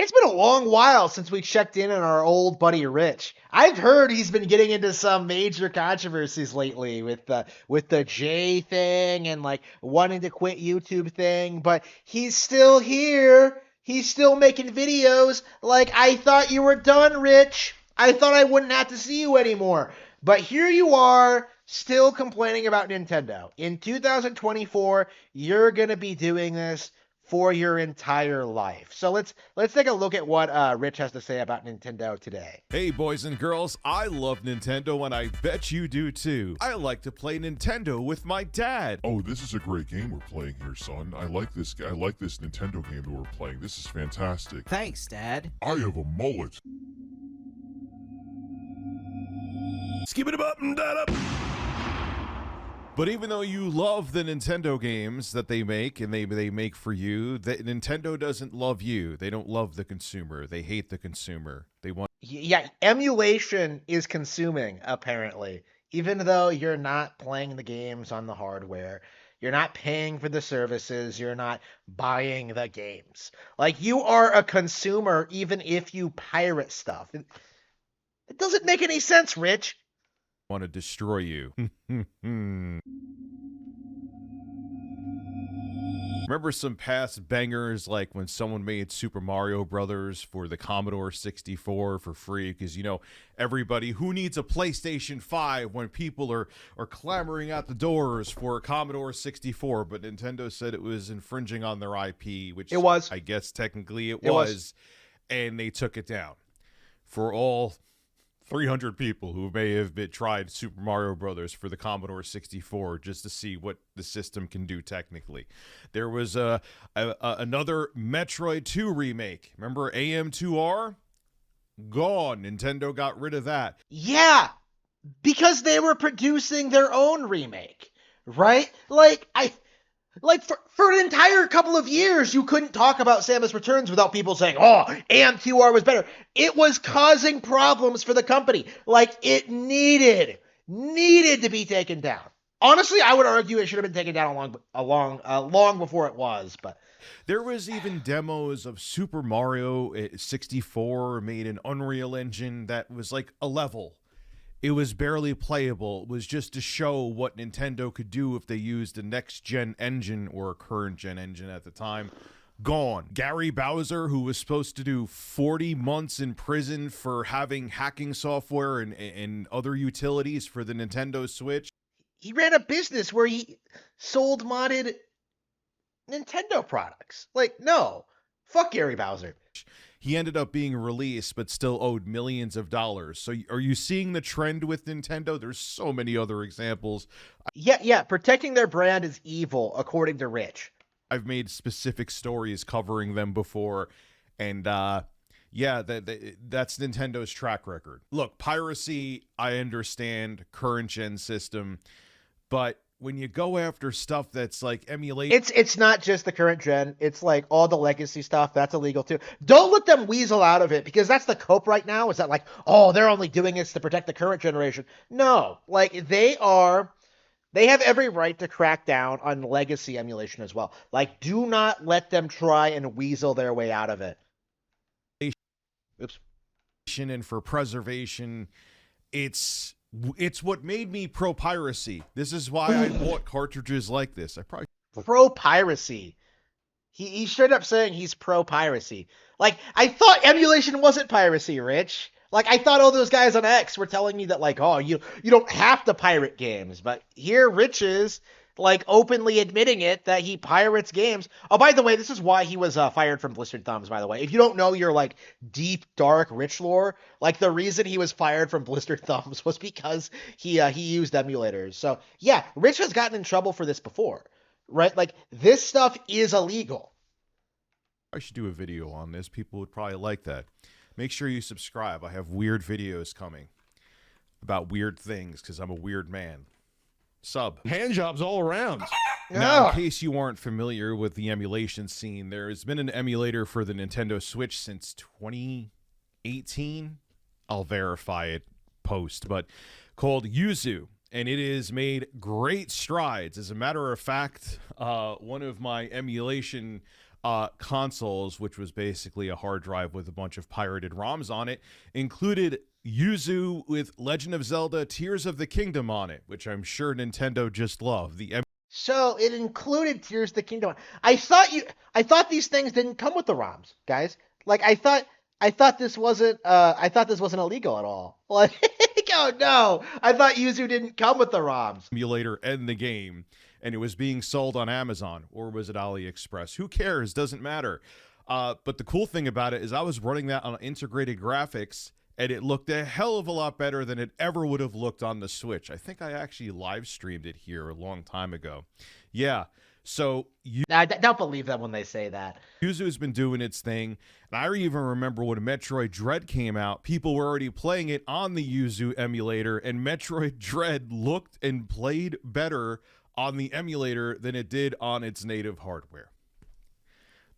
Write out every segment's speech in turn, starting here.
It's been a long while since we checked in on our old buddy Rich. I've heard he's been getting into some major controversies lately with the J thing and like wanting to quit YouTube thing, but he's still here. He's still making videos. Like, I thought you were done, Rich. I thought I wouldn't have to see you anymore. But here you are, still complaining about Nintendo. In 2024, you're going to be doing this for your entire life. So let's take a look at what Rich has to say about Nintendo today. Hey boys and girls, I love Nintendo and I bet you do too. I like to play Nintendo with my dad. Oh, this is a great game we're playing here, son. I like this Nintendo game that we're playing. This is fantastic. Thanks, Dad. I have a mullet. Skip it up and that up. But even though you love the Nintendo games that they make and they make for you, Nintendo doesn't love you. They don't love the consumer. They hate the consumer. They want. Yeah, emulation is consuming, apparently. Even though you're not playing the games on the hardware, you're not paying for the services, you're not buying the games. Like, you are a consumer even if you pirate stuff. It doesn't make any sense, Rich. Want to destroy you. Remember some past bangers like when someone made Super Mario Brothers for the Commodore 64 for free? Because, you know, everybody who needs a PlayStation 5 when people are clamoring out the doors for a Commodore 64, but Nintendo said it was infringing on their IP, which it was. I guess technically it was, and they took it down. For all 300 people who may have tried Super Mario Brothers for the Commodore 64 just to see what the system can do technically. There was another Metroid 2 remake. Remember AM2R? Gone. Nintendo got rid of that. Yeah, because they were producing their own remake, right? Like, for an entire couple of years, you couldn't talk about Samus Returns without people saying, oh, AM2R was better. It was causing problems for the company. Like, it needed to be taken down. Honestly, I would argue it should have been taken down long before it was, but... There was even demos of Super Mario 64 made in Unreal Engine that was like a level. It was barely playable. It was just to show what Nintendo could do if they used a next-gen engine or a current-gen engine at the time. Gone. Gary Bowser, who was supposed to do 40 months in prison for having hacking software and other utilities for the Nintendo Switch. He ran a business where he sold modded Nintendo products. Like, no. Fuck Gary Bowser. He ended up being released, but still owed millions of dollars. So are you seeing the trend with Nintendo? There's so many other examples. Yeah. Protecting their brand is evil, according to Rich. I've made specific stories covering them before. And, yeah, that's Nintendo's track record. Look, piracy, I understand, current-gen system. But when you go after stuff that's like emulate, it's not just the current gen. It's like all the legacy stuff that's illegal too. Don't let them weasel out of it, because that's the cope right now. Is that like, oh, they're only doing this to protect the current generation? No, like they have every right to crack down on legacy emulation as well. Like, do not let them try and weasel their way out of it. Oops. And for preservation, it's what made me pro-piracy. This is why I bought cartridges like this. Pro-piracy. He straight up saying he's pro-piracy. Like, I thought emulation wasn't piracy, Rich. Like, I thought all those guys on X were telling me that, like, oh, you don't have to pirate games. But here Rich is, like, openly admitting it, that he pirates games. Oh, by the way, this is why he was fired from Blistered Thumbs, by the way. If you don't know your, like, deep, dark Rich lore, like, the reason he was fired from Blistered Thumbs was because he used emulators. So, yeah, Rich has gotten in trouble for this before, right? Like, this stuff is illegal. I should do a video on this. People would probably like that. Make sure you subscribe. I have weird videos coming about weird things because I'm a weird man. Sub. Hand jobs all around. Now, in case you aren't familiar with the emulation scene, there has been an emulator for the Nintendo Switch since 2018. I'll verify it post, but called Yuzu, and it has made great strides. As a matter of fact, one of my emulation consoles, which was basically a hard drive with a bunch of pirated ROMs on it, included Yuzu with Legend of Zelda Tears of the Kingdom on it, which I'm sure Nintendo just loved. So it included Tears of the Kingdom. I thought these things didn't come with the ROMs, guys. Like I thought this wasn't illegal at all. Like oh no, I thought Yuzu didn't come with the ROMs. Emulator and the game, and it was being sold on Amazon, or was it AliExpress? Who cares? Doesn't matter. But the cool thing about it is I was running that on integrated graphics, and it looked a hell of a lot better than it ever would have looked on the Switch. I think I actually live streamed it here a long time ago. Yeah. So I don't believe them when they say that. Yuzu's been doing its thing, and I even remember when Metroid Dread came out, people were already playing it on the Yuzu emulator, and Metroid Dread looked and played better on the emulator than it did on its native hardware.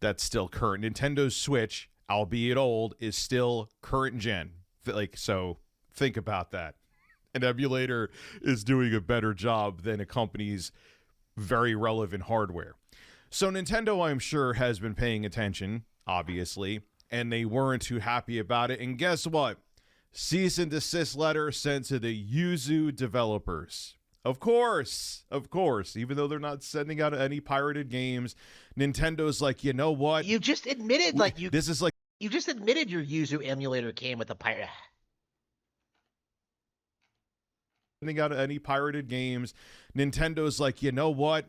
That's still current. Nintendo's Switch, albeit old, is still current gen. Like, so think about that. An emulator is doing a better job than a company's very relevant hardware. So Nintendo, I'm sure, has been paying attention, obviously, and they weren't too happy about it. And guess what? Cease and desist letter sent to the Yuzu developers. Of course, even though they're not sending out any pirated games, Nintendo's like, you know what? You just admitted you just admitted your Yuzu emulator came with a pirate. Sending out any pirated games, Nintendo's like, you know what?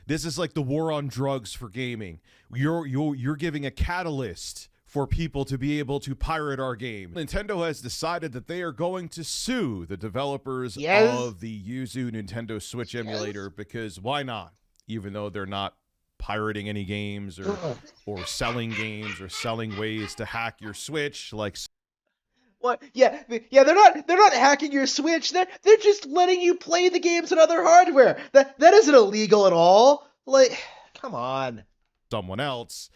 This is like the war on drugs for gaming. You're giving a catalyst for people to be able to pirate our game. Nintendo has decided that they are going to sue the developers of the Yuzu Nintendo Switch emulator, because why not? Even though they're not pirating any games or selling games or selling ways to hack your Switch, like what? Yeah, they're not hacking your Switch. They're just letting you play the games on other hardware. That isn't illegal at all. Like, come on. Someone else,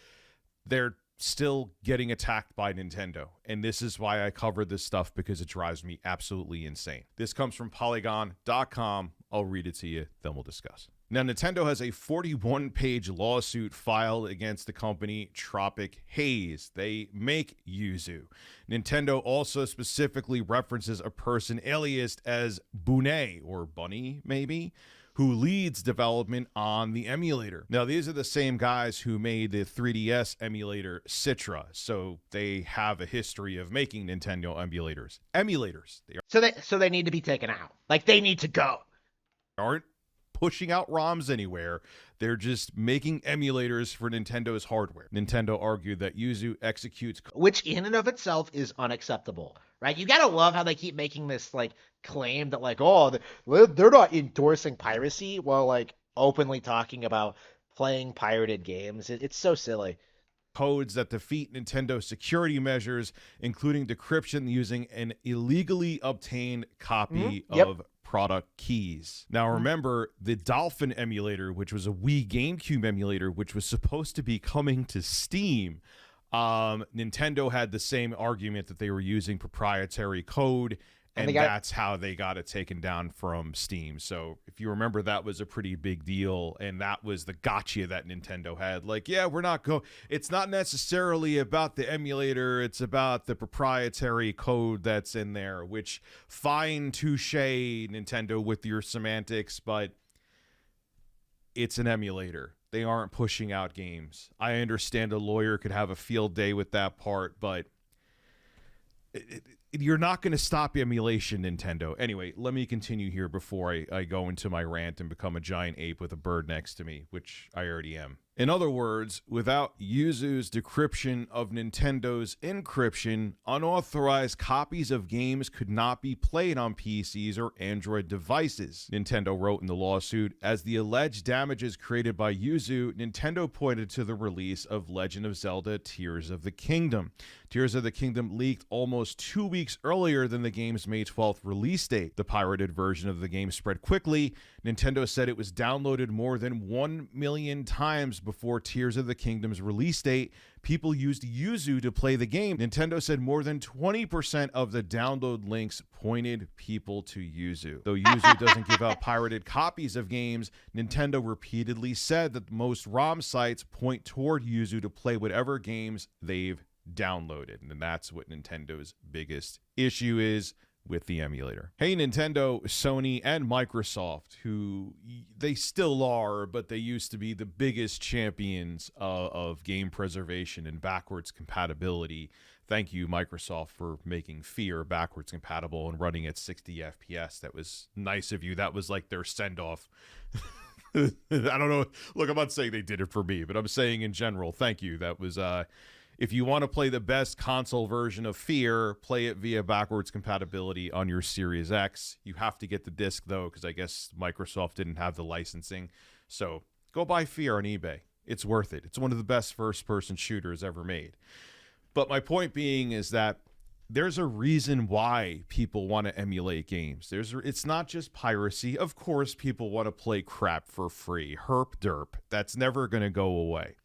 they're still getting attacked by Nintendo. And this is why I covered this stuff, because it drives me absolutely insane. This comes from Polygon.com. I'll read it to you, then we'll discuss. Now, Nintendo has a 41-page lawsuit filed against the company Tropic Haze. They make Yuzu. Nintendo also specifically references a person aliased as Bune, or Bunny, maybe, who leads development on the emulator. Now, these are the same guys who made the 3DS emulator Citra, so they have a history of making Nintendo emulators. So they need to be taken out. Like, they need to go. Aren't pushing out ROMs anywhere. They're just making emulators for Nintendo's hardware. Nintendo argued that Yuzu executes, which in and of itself is unacceptable, right? You gotta love how they keep making this like claim that like, oh, they're not endorsing piracy while like openly talking about playing pirated games. It's so silly. Codes that defeat Nintendo security measures, including decryption using an illegally obtained copy of product keys. Now remember, the Dolphin emulator, which was a Wii GameCube emulator, which was supposed to be coming to Steam, Nintendo had the same argument that they were using proprietary code, and that's how they got it taken down from Steam. So if you remember, that was a pretty big deal, and that was the gotcha that Nintendo had. Like, yeah, it's not necessarily about the emulator, it's about the proprietary code that's in there, which, fine, touche, Nintendo, with your semantics, but it's an emulator. They aren't pushing out games. I understand a lawyer could have a field day with that part, but you're not going to stop emulation, Nintendo. Anyway, let me continue here before I go into my rant and become a giant ape with a bird next to me, which I already am. In other words, without Yuzu's decryption of Nintendo's encryption, unauthorized copies of games could not be played on PCs or Android devices, Nintendo wrote in the lawsuit. As the alleged damages created by Yuzu, Nintendo pointed to the release of Legend of Zelda Tears of the Kingdom. Tears of the Kingdom leaked almost 2 weeks earlier than the game's May 12th release date. The pirated version of the game spread quickly. Nintendo said it was downloaded more than 1 million times before Tears of the Kingdom's release date, people used Yuzu to play the game. Nintendo said more than 20% of the download links pointed people to Yuzu. Though Yuzu doesn't give out pirated copies of games, Nintendo repeatedly said that most ROM sites point toward Yuzu to play whatever games they've downloaded. And that's what Nintendo's biggest issue is with the emulator. Hey, Nintendo, Sony, and Microsoft, who they still are, but they used to be the biggest champions of game preservation and backwards compatibility. Thank you, Microsoft, for making Fear backwards compatible and running at 60 FPS. That was nice of you. That was like their send-off. I don't know. Look, I'm not saying they did it for me, but I'm saying in general, thank you. That was... if you want to play the best console version of Fear, play it via backwards compatibility on your Series X. You have to get the disc, though, because I guess Microsoft didn't have the licensing. So go buy Fear on eBay. It's worth it. It's one of the best first-person shooters ever made. But my point being is that there's a reason why people want to emulate games. It's not just piracy. Of course, people want to play crap for free. Herp derp. That's never going to go away.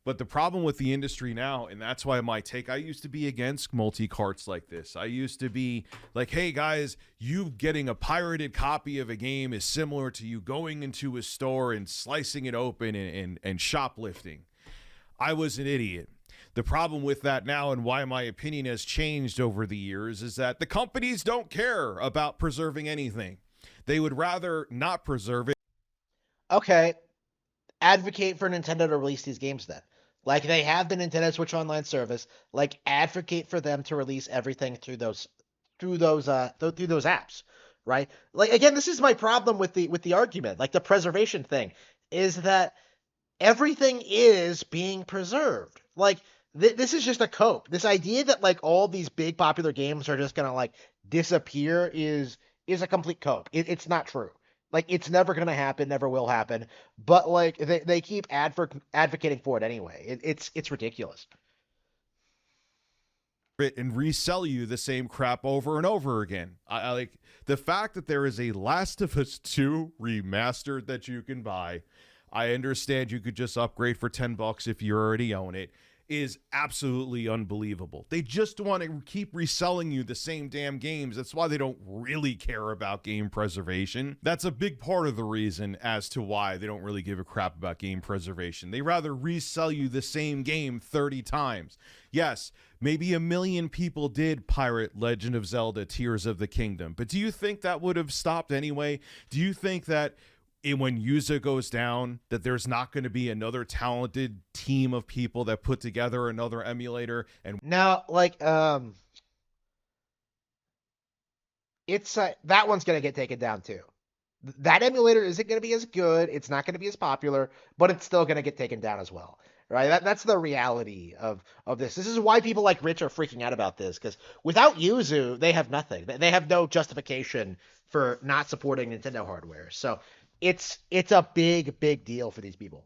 But the problem with the industry now, and that's why I used to be against multi-carts like this. I used to be like, hey guys, you getting a pirated copy of a game is similar to you going into a store and slicing it open and shoplifting. I was an idiot. The problem with that now, and why my opinion has changed over the years, is that the companies don't care about preserving anything. They would rather not preserve it. Okay, advocate for Nintendo to release these games then. Like they have the Nintendo Switch Online service. Like advocate for them to release everything through those apps, right? Like again, this is my problem with the argument. Like the preservation thing is that everything is being preserved. Like this is just a cope. This idea that like all these big popular games are just gonna like disappear is a complete cope. It's not true. Like, it's never going to happen, never will happen. But, like, they keep advocating for it anyway. It's ridiculous. And resell you the same crap over and over again. I like the fact that there is a Last of Us 2 remastered that you can buy. I understand you could just upgrade for $10 if you already own it. Is absolutely unbelievable. They just want to keep reselling you the same damn games. That's why they don't really care about game preservation. That's a big part of the reason as to why they don't really give a crap about game preservation. They rather resell you the same game 30 times. Yes, maybe 1 million people did pirate Legend of Zelda Tears of the Kingdom, but do you think that would have stopped anyway? Do you think that when Yuzu goes down, that there's not going to be another talented team of people that put together another emulator? And now, like, it's that one's going to get taken down too. That emulator isn't going to be as good. It's not going to be as popular, but it's still going to get taken down as well, right? That's the reality of this. This is why people like Rich are freaking out about this, because without Yuzu, they have nothing. They have no justification for not supporting Nintendo hardware. So it's a big deal for these people.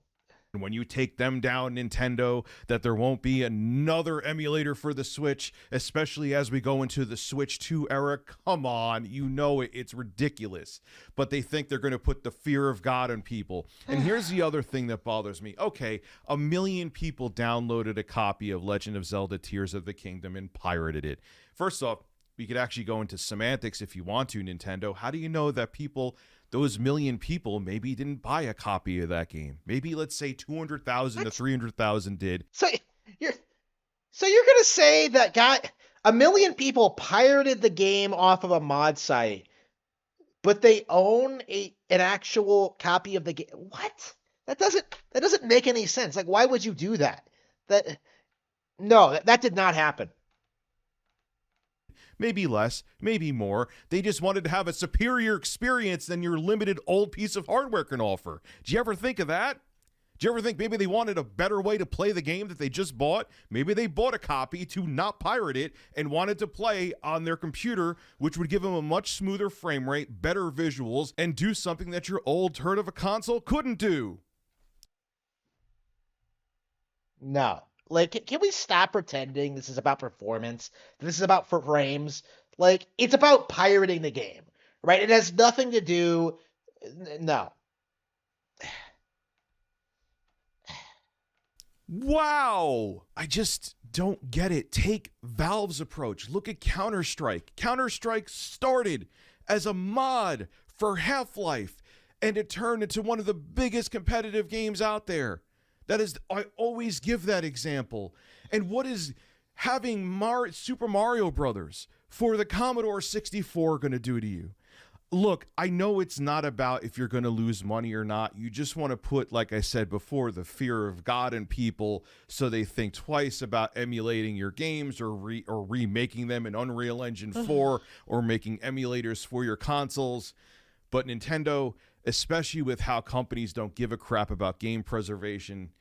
when you take them down, Nintendo, that there won't be another emulator for the Switch, especially as we go into the Switch 2 era. Come on, you know it, it's ridiculous. But they think they're going to put the fear of God on people. And here's the other thing that bothers me. Okay, 1 million people downloaded a copy of Legend of Zelda Tears of the Kingdom and pirated it. First off, we could actually go into semantics if you want to, Nintendo. How do you know that people, those 1 million people, maybe didn't buy a copy of that game? Maybe, let's say, 200,000 to 300,000 did. So you're gonna say that 1 million people pirated the game off of a mod site, but they own an actual copy of the game? What? That doesn't make any sense. Like, why would you do that? That did not happen. Maybe less, maybe more. They just wanted to have a superior experience than your limited old piece of hardware can offer. Did you ever think of that? Did you ever think maybe they wanted a better way to play the game that they just bought? Maybe they bought a copy to not pirate it and wanted to play on their computer, which would give them a much smoother frame rate, better visuals, and do something that your old turd of a console couldn't do. No. Like, can we stop pretending this is about performance? This is about frames? Like, it's about pirating the game, right? It has nothing to do... No. Wow. I just don't get it. Take Valve's approach. Look at Counter-Strike. Counter-Strike started as a mod for Half-Life, and it turned into one of the biggest competitive games out there. That is, I always give that example. And what is having Super Mario Brothers for the Commodore 64 going to do to you? Look, I know it's not about if you're going to lose money or not. You just want to put, like I said before, the fear of God in people so they think twice about emulating your games or remaking them in Unreal Engine 4 or making emulators for your consoles. But Nintendo, especially with how companies don't give a crap about game preservation,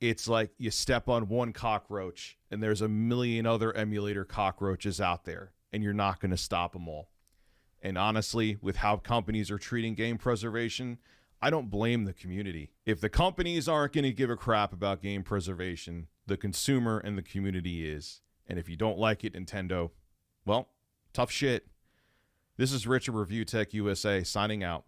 it's like you step on one cockroach and there's a million other emulator cockroaches out there, and you're not going to stop them all. And honestly, with how companies are treating game preservation, I don't blame the community. If the companies aren't going to give a crap about game preservation, the consumer and the community is. And if you don't like it, Nintendo, well, tough shit. This is Rich of ReviewTechUSA signing out.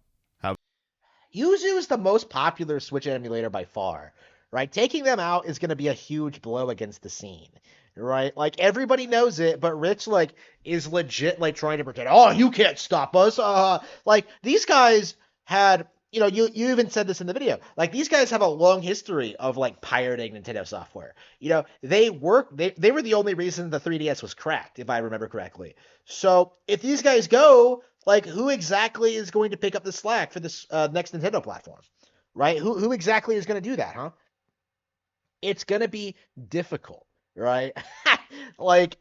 Yuzu is the most popular Switch emulator by far, right? Taking them out is going to be a huge blow against the scene, right? Like, everybody knows it, but Rich, like, is legit, like, trying to pretend, oh, you can't stop us. Like, these guys had, you even said this in the video, like, these guys have a long history of, like, pirating Nintendo software. They were the only reason the 3DS was cracked, if I remember correctly. So if these guys go, like, who exactly is going to pick up the slack for this next Nintendo platform, right? Who exactly is going to do that, huh? It's going to be difficult, right? And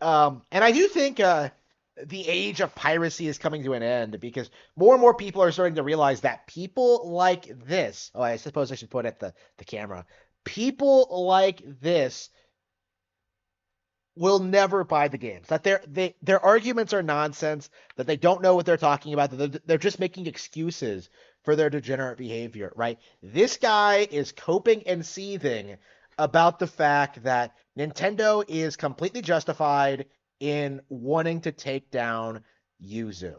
I do think the age of piracy is coming to an end, because more and more people are starting to realize that people like this, I suppose I should put it at the camera, people like this will never buy the games. That their arguments are nonsense, that they don't know what they're talking about, that they're just making excuses for their degenerate behavior, right? This guy is coping and seething about the fact that Nintendo is completely justified in wanting to take down Yuzu.